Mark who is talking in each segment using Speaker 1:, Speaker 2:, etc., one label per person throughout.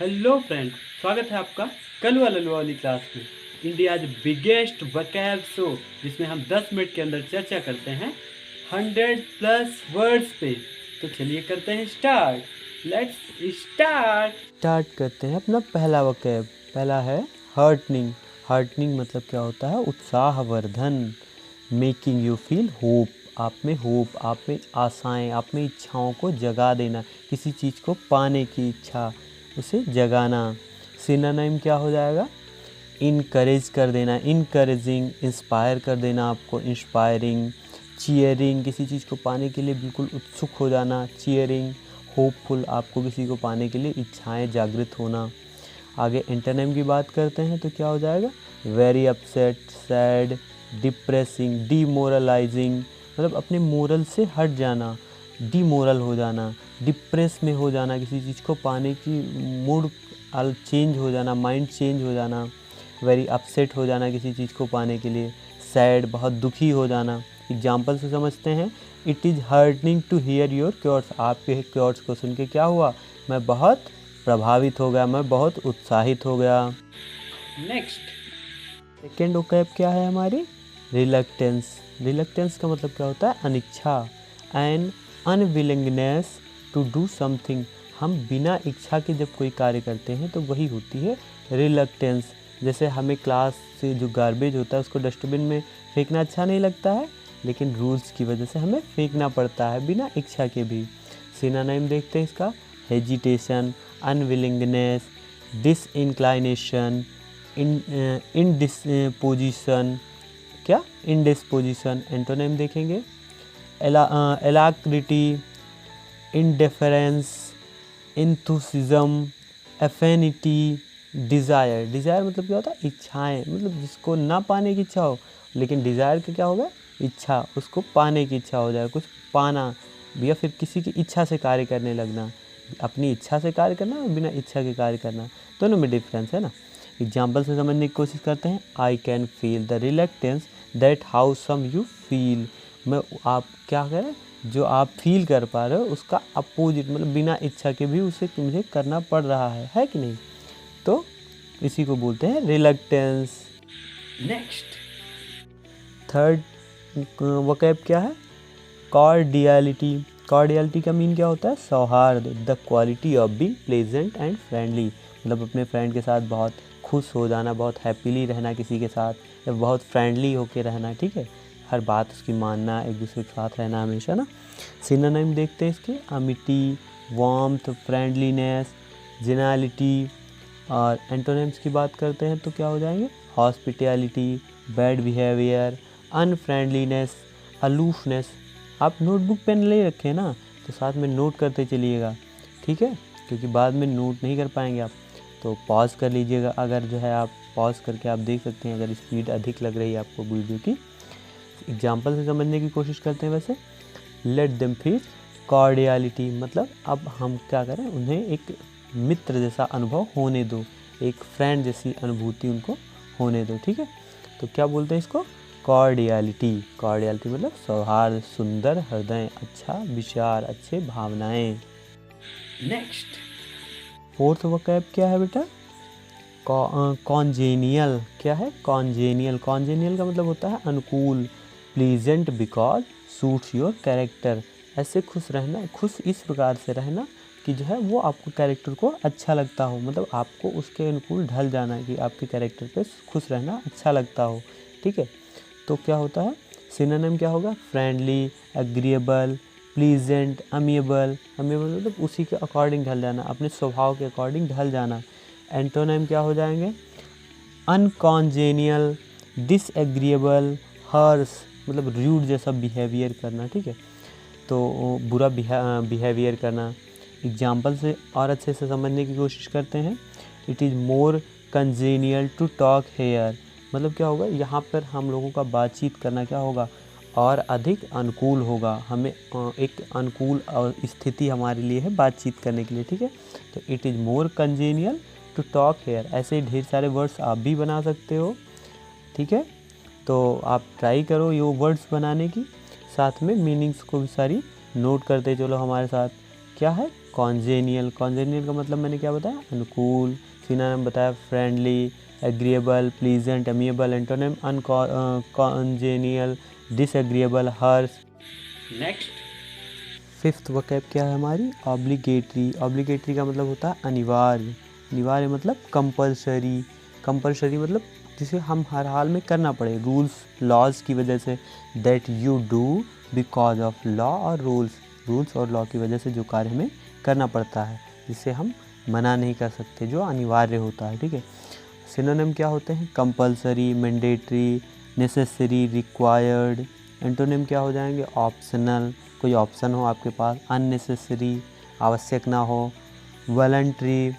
Speaker 1: Hello friend, स्वागत है आपका कलवा ललवा वाली क्लास में। इंडियाज बिगेस्ट वोकैब शो, जिसमें हम 10 मिनट के अंदर चर्चा करते हैं 100+ वर्ड्स पे। तो चलिए करते हैं स्टार्ट। लेट्स स्टार्ट करते हैं अपना पहला वोकैब। पहला है हार्टनिंग। हार्टनिंग मतलब क्या होता है? उत्साहवर्धन। Making you feel hope, hope, आप में आशाएं, आप में इच्छाओं को जगा देना, किसी चीज़ को पाने की इच्छा, उसे जगाना। सिनोनिम क्या हो जाएगा? इनकरेज कर देना, इनकरेजिंग, इंस्पायर कर देना आपको, इंस्पायरिंग। चीयरिंग, किसी चीज़ को पाने के लिए बिल्कुल उत्सुक हो जाना, चीयरिंग। होपफुल, आपको किसी को पाने के लिए इच्छाएं जागृत होना। आगे एंटोनिम की बात करते हैं तो क्या हो जाएगा? Very upset, sad, depressing, demoralising, मतलब अपने मोरल से हट जाना, डीमोरल हो जाना, डिप्रेस में हो जाना, किसी चीज़ को पाने की मूड चेंज हो जाना, माइंड चेंज हो जाना। वेरी अपसेट हो जाना किसी चीज़ को पाने के लिए। सैड, बहुत दुखी हो जाना। एग्जाम्पल से समझते हैं। It is heartening to hear your cures, आपके क्योर्स को सुन के क्या हुआ? मैं बहुत प्रभावित हो गया, मैं बहुत उत्साहित हो गया। नेक्स्ट सेकेंड वोकैब क्या है हमारी? रिलक्टेंस। रिलक्टेंस का मतलब क्या होता है? अनिच्छा। And unwillingness to do something, हम बिना इच्छा के जब कोई कार्य करते हैं तो वही होती है रिलक्टेंस। जैसे हमें क्लास से जो गार्बेज होता है उसको डस्टबिन में फेंकना अच्छा नहीं लगता है, लेकिन रूल्स की वजह से हमें फेंकना पड़ता है बिना इच्छा के भी। सिनोनिम देखते हैं इसका। Hesitation, unwillingness, disinclination, indisposition. क्या? इनडिस्पोजिशन। एंटोनिम देखेंगे। Alacrity, indifference, enthusiasm, affinity, desire. Desire मतलब क्या होता है? इच्छाएं, मतलब जिसको ना पाने की इच्छा हो, लेकिन डिज़ायर का क्या होगा? इच्छा, उसको पाने की इच्छा हो जाए, कुछ पाना, या फिर किसी की इच्छा से कार्य करने लगना। अपनी इच्छा से कार्य करना और बिना इच्छा के कार्य करना, दोनों में डिफरेंस है ना। एग्जाम्पल से समझने की कोशिश करते हैं। I can feel the reluctance that how some you feel. मैं, आप क्या करें, जो आप फील कर पा रहे हो उसका अपोजिट, मतलब बिना इच्छा के भी उसे मुझे करना पड़ रहा है कि नहीं? तो इसी को बोलते हैं रिलक्टेंस। नेक्स्ट थर्ड वोकैब क्या है? कॉर्डियलिटी। कॉर्डियलिटी का मीन क्या होता है? सौहार्द। The quality of being pleasant and friendly, मतलब अपने फ्रेंड के साथ बहुत खुश हो जाना, बहुत हैप्पीली रहना किसी के साथ, या बहुत फ्रेंडली होके रहना, ठीक है, हर बात उसकी मानना, एक दूसरे के साथ रहना हमेशा ना। सिनोनिम देखते हैं इसके। Amity, warmth, friendliness, geniality. और एंटोनिम्स की बात करते हैं तो क्या हो जाएंगे? Hospitality, bad behaviour, unfriendliness, aloofness. आप नोटबुक पेन ले रखें ना, तो साथ में नोट करते चलिएगा, ठीक है, क्योंकि बाद में नोट नहीं कर पाएंगे आप। तो पॉज कर लीजिएगा, अगर जो है आप पॉज करके आप देख सकते हैं अगर स्पीड अधिक लग रही है आपको वीडियो की। एग्जाम्पल से समझने की कोशिश करते हैं। वैसे लेट देम फील कॉर्डियलिटी, मतलब अब हम क्या करें, उन्हें एक मित्र जैसा अनुभव होने दो, एक फ्रेंड जैसी अनुभूति उनको होने दो, ठीक है। तो क्या बोलते हैं इसको? कॉर्डियलिटी। कॉर्डियलिटी मतलब सौहार्द, सुंदर हृदय, अच्छा विचार, अच्छे भावनाएं। नेक्स्ट फोर्थ वोकैब क्या है बेटा? कॉन्जेनियल। क्या है? कॉन्जेनियल। कॉन्जेनियल का मतलब होता है अनुकूल। Pleasant because suits your character, ऐसे खुश रहना, खुश इस प्रकार से रहना कि जो है वो आपको कैरेक्टर को अच्छा लगता हो, मतलब आपको उसके अनुकूल ढल जाना, कि आपके कैरेक्टर पे खुश रहना अच्छा लगता हो, ठीक है। तो क्या होता है? सिनोनिम क्या होगा? Friendly, agreeable, pleasant, amiable. Amiable मतलब उसी के अकॉर्डिंग ढल जाना, अपने स्वभाव के अकॉर्डिंग ढल जाना। एंटोनिम क्या हो जाएंगे? अनकॉन्जेनियल, डिसएग्रीएबल, हर्श, मतलब र्यूड जैसा बिहेवियर करना, ठीक है, तो बुरा बिहेवियर करना। एग्जाम्पल से और अच्छे से समझने की कोशिश करते हैं। It is more congenial to talk here, मतलब क्या होगा, यहाँ पर हम लोगों का बातचीत करना क्या होगा, और अधिक अनुकूल होगा, हमें एक अनुकूल स्थिति हमारे लिए है बातचीत करने के लिए, ठीक है। तो it is more congenial to talk here, ऐसे ढेर सारे वर्ड्स आप भी बना सकते हो, ठीक है। तो आप ट्राई करो ये वर्ड्स बनाने की, साथ में मीनिंग्स को भी सारी नोट करते चलो हमारे साथ। क्या है? कॉन्जेनियल, कॉन्जेनियल का मतलब मैंने क्या बताया, अनुकूल। सिनोनिम बताया friendly, agreeable, pleasant, amiable. Antonym uncongenial, disagreeable, harsh. Next fifth vocab क्या है हमारी, ऑब्लिगेटरी। ऑब्लिगेटरी का मतलब होता है अनिवार्य, अनिवार्य मतलब कंपलसरी, कंपलसरी मतलब जिसे हम हर हाल में करना पड़े, रूल्स लॉज की वजह से, that you do because of law और रूल्स, रूल्स और लॉ की वजह से जो कार्य हमें करना पड़ता है, जिसे हम मना नहीं कर सकते, जो अनिवार्य होता है, ठीक है। सिनोनिम क्या होते हैं, compulsory, mandatory, necessary, required. Antonym क्या हो जाएंगे, ऑप्शनल, कोई ऑप्शन हो आपके पास, अननेसेसरी, आवश्यक ना हो, वॉलंटरी,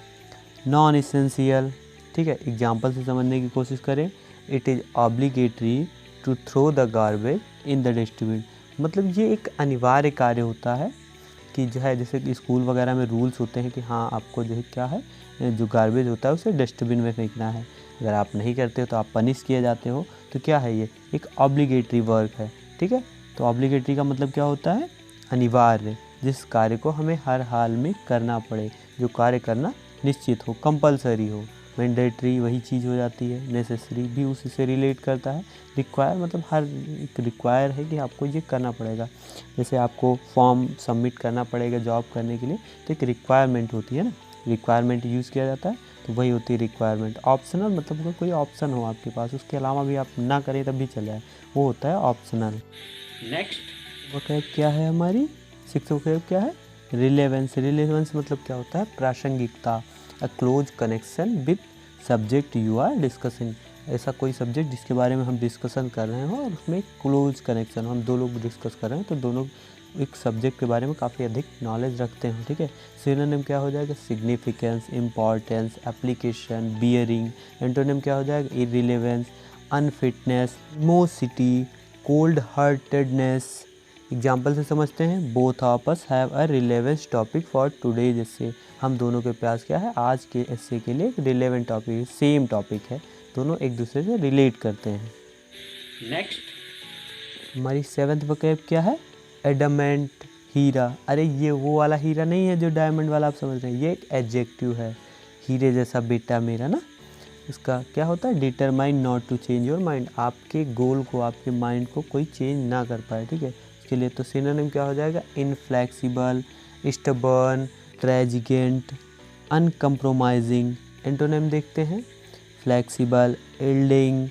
Speaker 1: नॉन इसेंशियल, ठीक है। एग्जाम्पल से समझने की कोशिश करें, it is obligatory to throw the garbage in the dustbin. मतलब ये एक अनिवार्य कार्य होता है कि जो है, जैसे कि स्कूल वगैरह में रूल्स होते हैं कि हाँ आपको जो है क्या है, जो गार्बेज होता है उसे डस्टबिन में फेंकना है, अगर आप नहीं करते हो तो आप पनिश किए जाते हो। तो क्या है, ये एक ऑब्लिगेटरी वर्क है, ठीक है। तो ऑब्लिगेटरी का मतलब क्या होता है, अनिवार्य, जिस कार्य को हमें हर हाल में करना पड़े, जो कार्य करना निश्चित हो, कंपलसरी हो। मैंडेटरी वही चीज़ हो जाती है, नेसेसरी भी उसी से रिलेट करता है, रिक्वायर मतलब हर एक रिक्वायर है कि आपको ये करना पड़ेगा। जैसे आपको फॉर्म सबमिट करना पड़ेगा जॉब करने के लिए, तो एक रिक्वायरमेंट होती है ना, रिक्वायरमेंट यूज़ किया जाता है, तो वही होती है रिक्वायरमेंट। ऑप्शनल मतलब अगर कोई ऑप्शन हो आपके पास, उसके अलावा भी आप ना करें तब भी चल जाए, वो होता है ऑप्शनल। नेक्स्ट वोकैब क्या है हमारी, सिक्स्थ वोकैब क्या है, रिलेवेंस। रिलेवेंस मतलब क्या होता है, प्रासंगिकता, a close connection with subject you are discussing. ऐसा कोई सब्जेक्ट जिसके बारे में हम डिस्कशन कर रहे हो और उसमें क्लोज कनेक्शन, हम दो लोग डिस्कस कर रहे हैं तो दोनों एक सब्जेक्ट के बारे में काफ़ी अधिक नॉलेज रखते हैं, ठीक है। सिनोनिम क्या हो जाएगा, significance, importance, application, bearing. Antonym क्या हो जाएगा, इररिलेवेंस, अनफिटनेस, मोसिटी, कोल्ड हार्टेडनेस। एग्जाम्पल से समझते हैं, both of us have a relevance topic for today. जैसे हम दोनों के पास क्या है, आज के एस्से के लिए एक रिलेवेंट टॉपिक, सेम टॉपिक है, दोनों एक दूसरे से रिलेट करते हैं। नेक्स्ट हमारी सेवन्थ वोकैब क्या है, एडमेंट, हीरा। अरे ये वो वाला हीरा नहीं है जो डायमंड वाला आप समझ रहे हैं, ये एक एडजेक्टिव है, हीरे जैसा बेटा मेरा ना। इसका क्या होता है, determine not to change your mind, आपके गोल को, आपके माइंड को कोई चेंज ना कर पाए, ठीक है। उसके लिए तो सिनोनिम क्या हो जाएगा, inflexible, stubborn, intransigent, uncompromising. Antonym देखते हैं, flexible, yielding,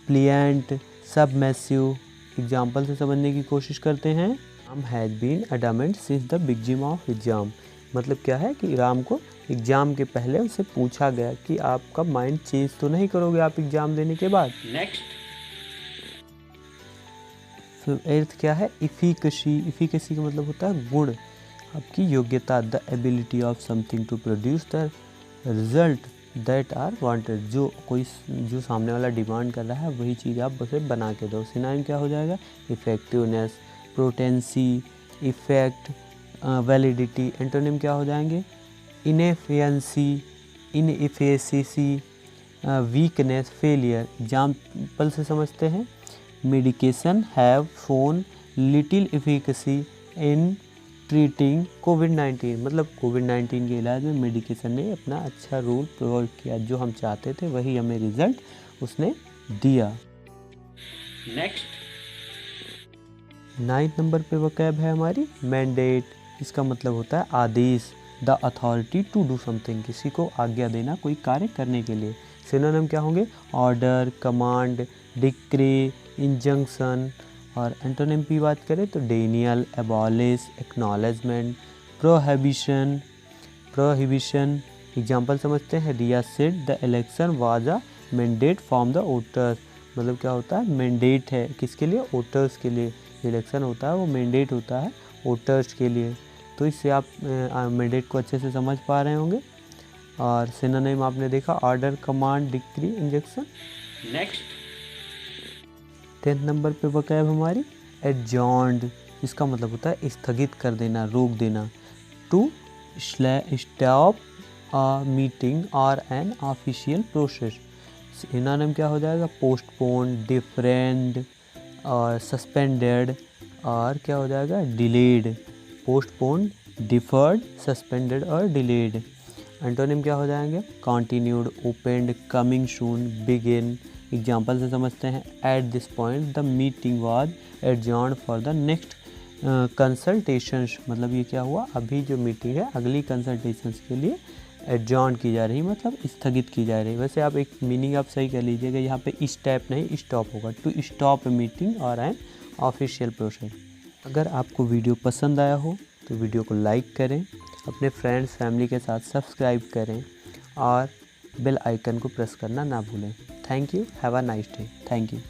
Speaker 1: pliant, submissive. Example से समझने की कोशिश करते हैं, Ram has been adamant since the beginning of exam. मतलब क्या है कि राम को एग्ज़ाम के पहले उससे पूछा गया कि आपका माइंड चेंज तो नहीं करोगे आप एग्ज़ाम देने के बाद। नेक्स्ट फिर एर्थ क्या है, इफिकेसी। इफिकेसी का मतलब होता है गुण, आपकी योग्यता, the ability of something to produce the result that are wanted. जो सामने वाला डिमांड कर रहा है वही चीज़ आप उसे बना के दो। सिनोनिम क्या हो जाएगा, effectiveness, potency, effect, validity. Antonym क्या हो जाएंगे, inefficiency, inefficiency, weakness, failure. Example से समझते हैं, medication have shown little efficacy in treating कोविड-19। मतलब कोविड-19 के इलाज में मेडिकेशन ने अपना अच्छा रोल प्रोवाइड किया, जो हम चाहते थे वही हमें रिजल्ट उसने दिया। नेक्स्ट 9th नंबर पे वोकैब है हमारी मैंडेट। इसका मतलब होता है आदेश, the authority to do something, किसी को आज्ञा देना कोई कार्य करने के लिए। सिनोनिम क्या होंगे, ऑर्डर, कमांड, डिक्री, इंजंक्शन। और एंटोनिम की बात करें तो denial, abolish, acknowledgement, prohibition, prohibition. Example समझते हैं, Riya said the election was a mandate from the voters. मतलब क्या होता है, मैंडेट है किसके लिए, वोटर्स के लिए। इलेक्शन होता है वो मैंडेट होता है वोटर्स के लिए। तो इससे आप मैंडेट को अच्छे से समझ पा रहे होंगे। और सिनोनिम आपने देखा, order, command, decree, injection. Next 10th number पे वोकैब हमारी एडजॉर्न्ड। इसका मतलब होता है स्थगित कर देना, रोक देना। टू स्टॉप अ मीटिंग और एन ऑफिशियल प्रोसेस। सिनोनिम क्या हो जाएगा, पोस्टपोन, डिफरेंड और सस्पेंडेड। और क्या हो जाएगा, डिलेड। पोस्टपोन डिफर्ड, सस्पेंडेड और डिलेड। एंटोनिम क्या हो जाएंगे? Continued, opened, coming soon, begin. Example से समझते हैं। At this point the meeting was adjourned for the next consultations, मतलब ये क्या हुआ, अभी जो मीटिंग है अगली कंसल्टेशंस के लिए एडजॉर्न की जा रही, मतलब स्थगित की जा रही। वैसे आप एक मीनिंग आप सही कर लीजिएगा, यहाँ पे स्टेप नहीं स्टॉप होगा, टू स्टॉप ए मीटिंग और एन ऑफिशियल प्रोसेस। अगर आपको वीडियो पसंद आया हो तो वीडियो को लाइक करें, अपने फ्रेंड्स फैमिली के साथ सब्सक्राइब करें और बेल आइकन को प्रेस करना ना भूलें। Thank you, have a nice day. Thank you.